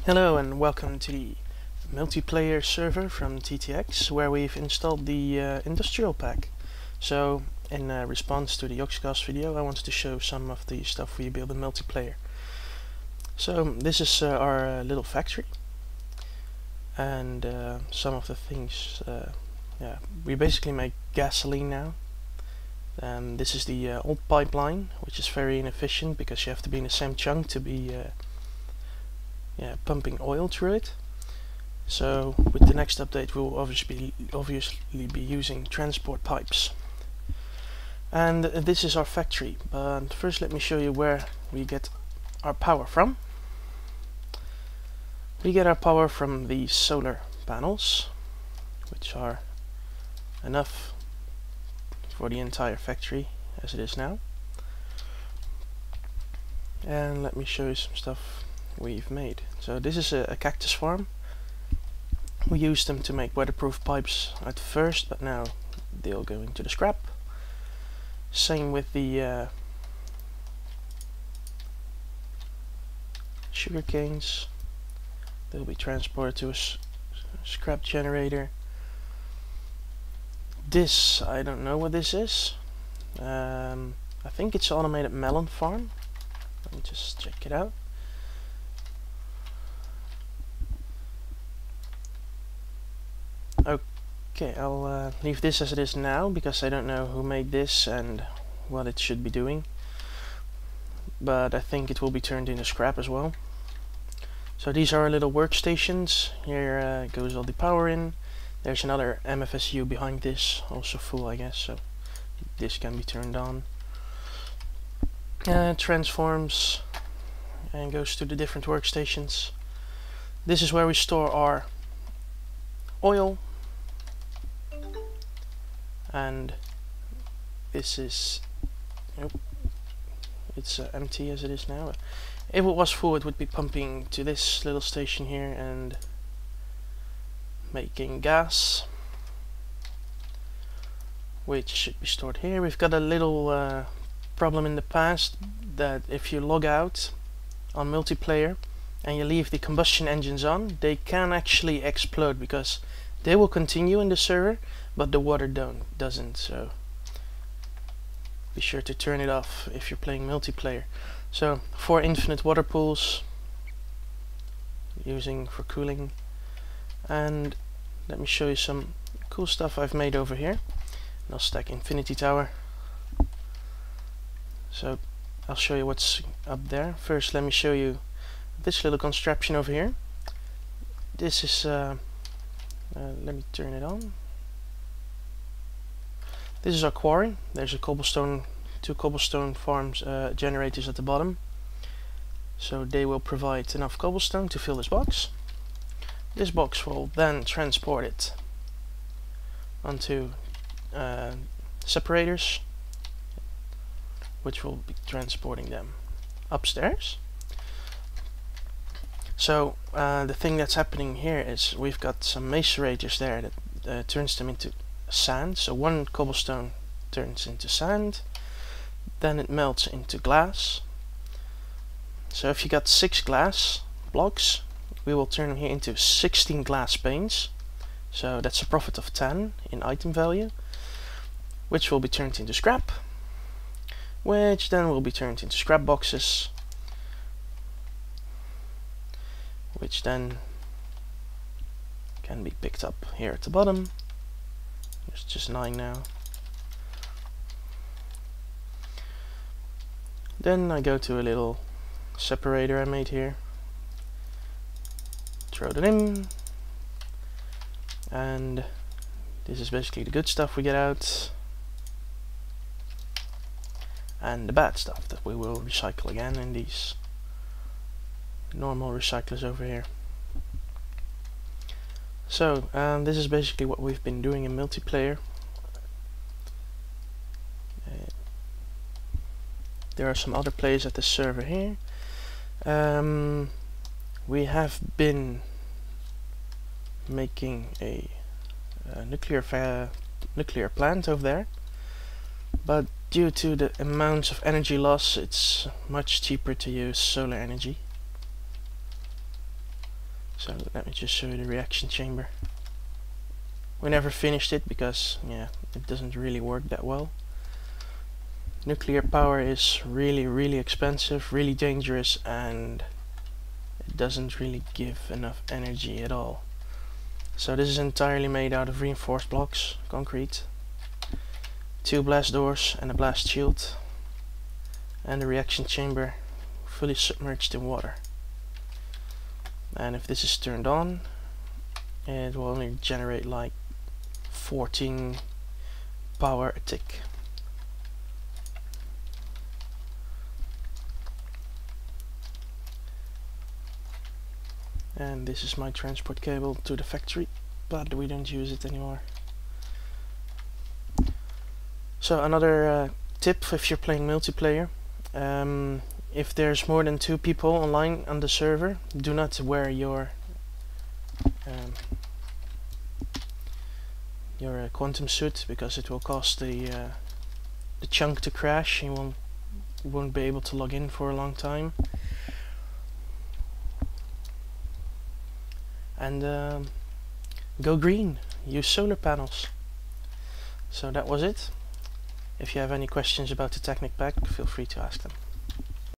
Hello and welcome to the multiplayer server from TTX, where we've installed the industrial pack. So in response to the Yogscast video, I wanted to show some of the stuff we build in multiplayer. So this is our little factory, and some of the things, we basically make gasoline now. This is the old pipeline, which is very inefficient because you have to be in the same chunk to be pumping oil through it. So with the next update we'll obviously be using transport pipes. And this is our factory, but first let me show you where we get our power from. We get our power from these solar panels, which are enough for the entire factory as it is now. And let me show you some stuff we've made. So this is a cactus farm. We used them to make weatherproof pipes at first, but now they'll go into the scrap. Same with the sugar canes. They'll be transported to a scrap generator. This, I don't know what this is. I think it's an automated melon farm. Let me just check it out. Okay, I'll leave this as it is now because I don't know who made this and what it should be doing. But I think it will be turned into scrap as well. So these are our little workstations. Here goes all the power in. There's another MFSU behind this, also full I guess, so this can be turned on. Transforms and goes to the different workstations. This is where we store our oil, and this is, it's empty as it is now. If it was full it would be pumping to this little station here and making gas, which should be stored here. We've got a little problem in the past that if you log out on multiplayer and you leave the combustion engines on, they can actually explode because they will continue in the server, but the water doesn't. So be sure to turn it off if you're playing multiplayer. So 4 infinite water pools using for cooling. And let me show you some cool stuff I've made over here. And I'll stack Infinity Tower. So I'll show you what's up there. First let me show you this little contraption over here. This is let me turn it on. This is our quarry. There's a cobblestone, 2 cobblestone farms generators at the bottom. So they will provide enough cobblestone to fill this box. This box will then transport it onto separators, which will be transporting them upstairs. So the thing that's happening here is we've got some macerators there that turns them into sand. So 1 cobblestone turns into sand, then it melts into glass. So if you got 6 glass blocks, we will turn them here into 16 glass panes. So that's a profit of 10 in item value, which will be turned into scrap, which then will be turned into scrap boxes, which then can be picked up here at the bottom. There's just 9 now. Then I go to a little separator I made here, throw that in, and this is basically the good stuff we get out, and the bad stuff that we will recycle again in these normal recyclers over here. So this is basically what we've been doing in multiplayer. There are some other players at the server here. We have been making a nuclear plant over there, but due to the amounts of energy loss, it's much cheaper to use solar energy. So let me just show you the reaction chamber. We never finished it because, yeah, it doesn't really work that well. Nuclear power is really expensive, really dangerous, and it doesn't really give enough energy at all. So this is entirely made out of reinforced blocks, concrete, 2 blast doors and a blast shield, and the reaction chamber fully submerged in water. And if this is turned on, it will only generate like 14 power a tick. And this is my transport cable to the factory, but we don't use it anymore. So another tip if you're playing multiplayer, if there's more than 2 people online on the server, do not wear your quantum suit, because it will cause the chunk to crash. You won't be able to log in for a long time. And go green, use solar panels. So that was it. If you have any questions about the Technic pack, feel free to ask them.